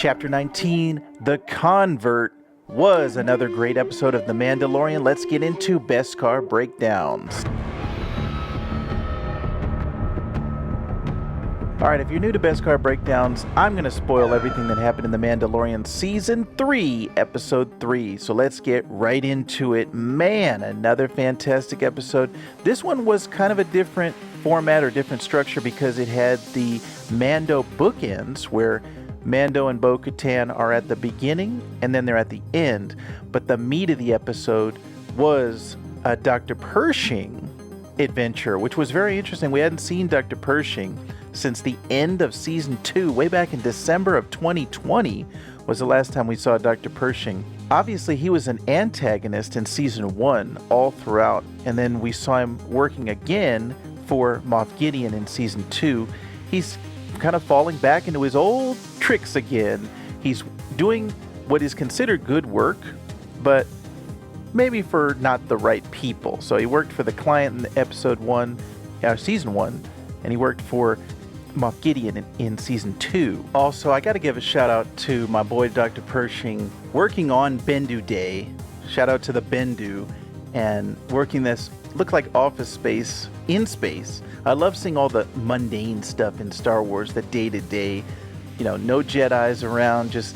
Chapter 19, The Convert, was another great episode of The Mandalorian. Let's get into Beskar breakdowns. Alright, if you're new to Beskar breakdowns, I'm going to spoil everything that happened in The Mandalorian Season 3, Episode 3. So let's get right into it. Man, another fantastic episode. This one was kind of a different format or different structure because it had the Mando bookends where Mando and bo-katan are at the beginning and then they're at the end. But the meat of the episode was a Dr. Pershing adventure, which was very interesting. We hadn't seen Dr. Pershing since the end of Season 2. Way back in December of 2020 was the last time we saw Dr. Pershing. Obviously, he was an antagonist in Season 1 all throughout, and then we saw him working again for Moff Gideon in Season 2. He's kind of falling back into his old tricks again. He's doing what is considered good work, but maybe for not the right people. So he worked for the client in Season 1, and he worked for Moff Gideon in Season 2. Also, I got to give a shout out to my boy Dr. Pershing working on Bendu Day. Shout out to the Bendu and working this looked like office space in space. I love seeing all the mundane stuff in Star Wars, the day-to-day, no Jedis around, just,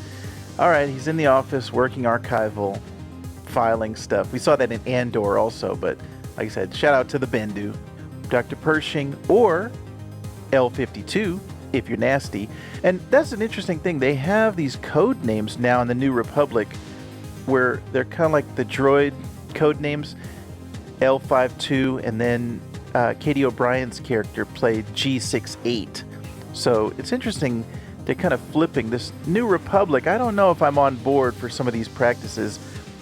all right, he's in the office working archival, filing stuff. We saw that in Andor also, but like I said, shout out to the Bendu, Dr. Pershing, or L-52, if you're nasty. And that's an interesting thing. They have these code names now in the New Republic where they're kind of like the droid code names. L-52, and then Katie O'Brien's character played G68. So it's interesting they're kind of flipping this New Republic. I don't know if I'm on board for some of these practices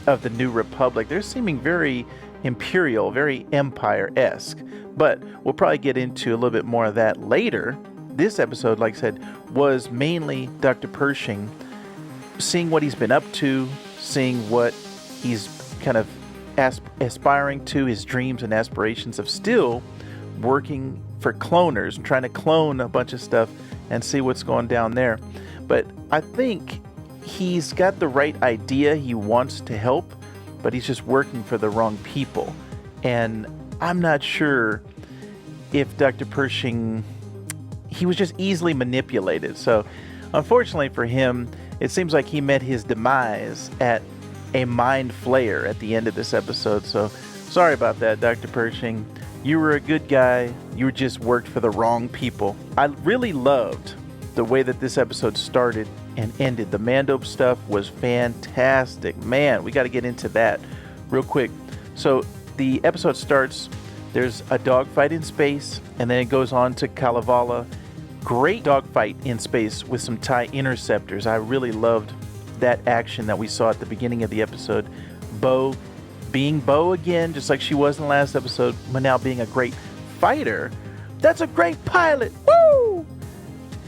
of the New Republic. They're seeming very Imperial, very Empire-esque. But we'll probably get into a little bit more of that later. This episode, like I said, was mainly Dr. Pershing seeing what he's been up to, seeing what he's kind of aspiring to, his dreams and aspirations of still working for cloners, trying to clone a bunch of stuff and see what's going down there. But I think he's got the right idea. He wants to help, but he's just working for the wrong people. And I'm not sure if Dr. Pershing, he was just easily manipulated. So unfortunately for him, it seems like he met his demise at a mind flayer at the end of this episode. So sorry about that, Dr. Pershing. You were a good guy. You just worked for the wrong people. I really loved the way that this episode started and ended. The Mando stuff was fantastic. Man, we got to get into that real quick. So the episode starts, there's a dogfight in space, and then it goes on to Kalevala. Great dogfight in space with some TIE interceptors. I really loved that action that we saw at the beginning of the episode. Bo being Bo again, just like she was in the last episode, but now being a great fighter. That's a great pilot! Woo!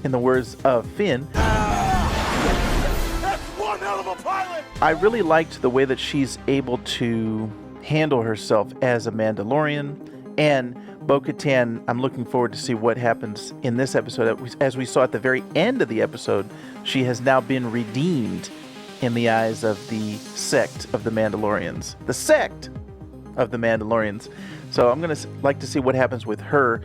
In the words of Finn. That's one hell of a pilot! I really liked the way that she's able to handle herself as a Mandalorian. And bo-katan, I'm looking forward to see what happens in this episode. As we saw at the very end of the episode, she has now been redeemed in the eyes of the sect of the Mandalorians. The sect of the Mandalorians. So I'm going to like to see what happens with her.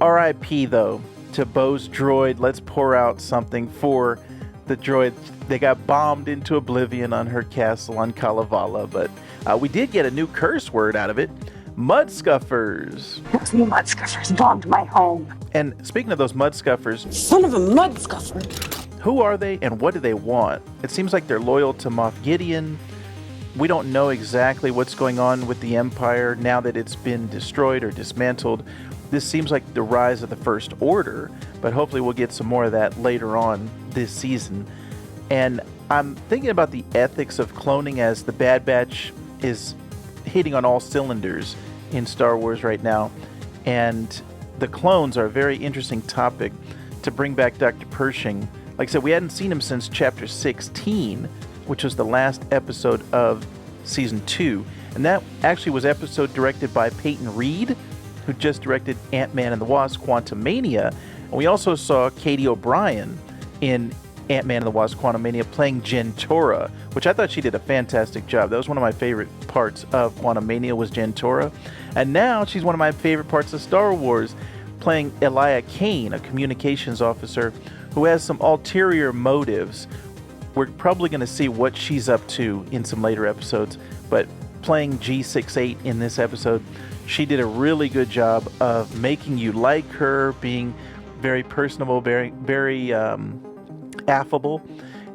R.I.P. though to Bo's droid. Let's pour out something for the droid. They got bombed into oblivion on her castle on Kalevala, but we did get a new curse word out of it. Mudscuffers. Those mud scuffers bombed my home. And speaking of those mudscuffers, Son of a mud scuffer. who are they and what do they want? It seems like they're loyal to Moff Gideon. We don't know exactly what's going on with the Empire now that it's been destroyed or dismantled. This seems like the rise of the First Order, but hopefully we'll get some more of that later on this season. And I'm thinking about the ethics of cloning as the Bad Batch is hitting on all cylinders in Star Wars right now. And the clones are a very interesting topic to bring back Dr. Pershing. Like I said, we hadn't seen him since Chapter 16, which was the last episode of Season 2. And that actually was episode directed by Peyton Reed, who just directed Ant-Man and the Wasp: Quantumania. And we also saw Katie O'Brien in Ant-Man and the Wasp: Quantumania, playing Jentora, which I thought she did a fantastic job. That was one of my favorite parts of Quantumania, was Jentora. And now she's one of my favorite parts of Star Wars, playing Elia Kane, a communications officer who has some ulterior motives. We're probably going to see what she's up to in some later episodes, but playing G68 in this episode, she did a really good job of making you like her, being very personable, very affable,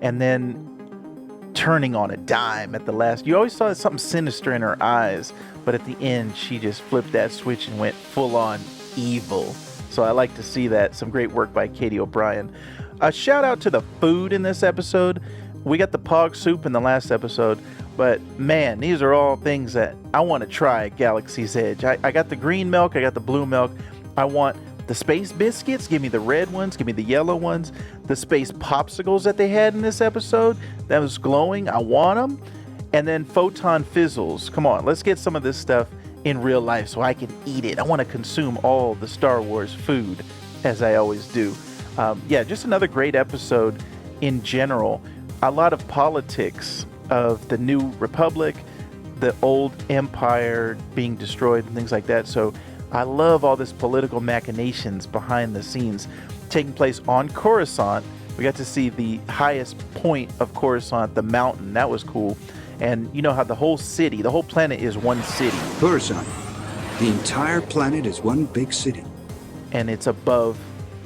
and then turning on a dime at the last. You always saw something sinister in her eyes, but at the end, she just flipped that switch and went full on evil. So I like to see that. Some great work by Katie O'Brien. A shout out to the food in this episode. We got the pog soup in the last episode, but man, these are all things that I want to try at Galaxy's Edge. I got the green milk, I got the blue milk. I want the space biscuits. Give me the red ones, give me the yellow ones. The space popsicles that they had in this episode, that was glowing, I want them. And then photon fizzles. Come on, let's get some of this stuff in real life so I can eat it. I want to consume all the Star Wars food, as I always do. Yeah, just another great episode in general. A lot of politics of the New Republic, the old Empire being destroyed and things like that. So I love all this political machinations behind the scenes taking place on Coruscant. We got to see the highest point of Coruscant, the mountain. That was cool. And you know how the whole city, the whole planet is one city. Coruscant. The entire planet is one big city. And it's above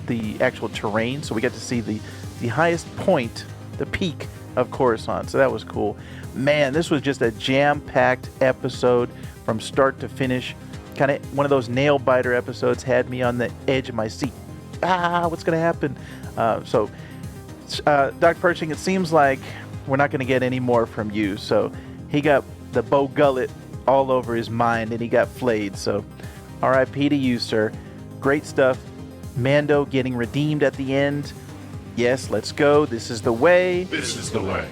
the actual terrain. So we got to see the highest point, the peak of Coruscant. So that was cool. Man, this was just a jam-packed episode from start to finish. Kind of one of those nail-biter episodes, had me on the edge of my seat. What's going to happen? Doc Pershing, it seems like we're not going to get any more from you. So he got the bow gullet all over his mind and he got flayed. So RIP to you, sir. Great stuff. Mando getting redeemed at the end. Yes, let's go. This is the way. This is the way.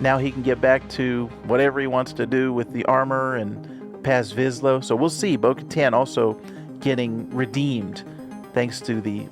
Now he can get back to whatever he wants to do with the armor and past Vizsla. So we'll see. Bo-Katan also getting redeemed thanks to the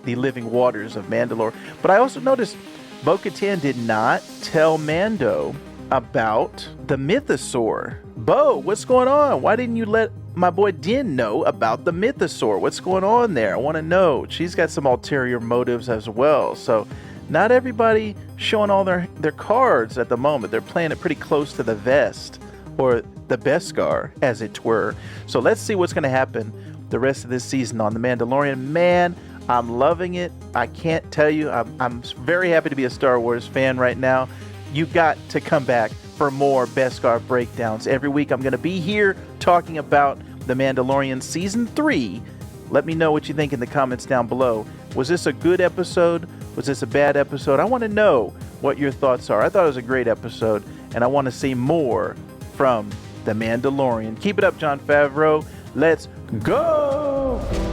living waters of Mandalore. But I also noticed Bo-Katan did not tell Mando about the mythosaur. Bo, what's going on? Why didn't you let my boy Din know about the mythosaur? What's going on there? I want to know. She's got some ulterior motives as well. So not everybody showing all their cards at the moment. They're playing it pretty close to the vest, or the Beskar, as it were. So let's see what's going to happen the rest of this season on The Mandalorian. Man, I'm loving it. I can't tell you. I'm very happy to be a Star Wars fan right now. You got to come back for more Beskar breakdowns. Every week I'm going to be here talking about The Mandalorian Season 3. Let me know what you think in the comments down below. Was this a good episode? Was this a bad episode? I want to know what your thoughts are. I thought it was a great episode, and I want to see more from The Mandalorian. Keep it up, Jon Favreau. Let's go!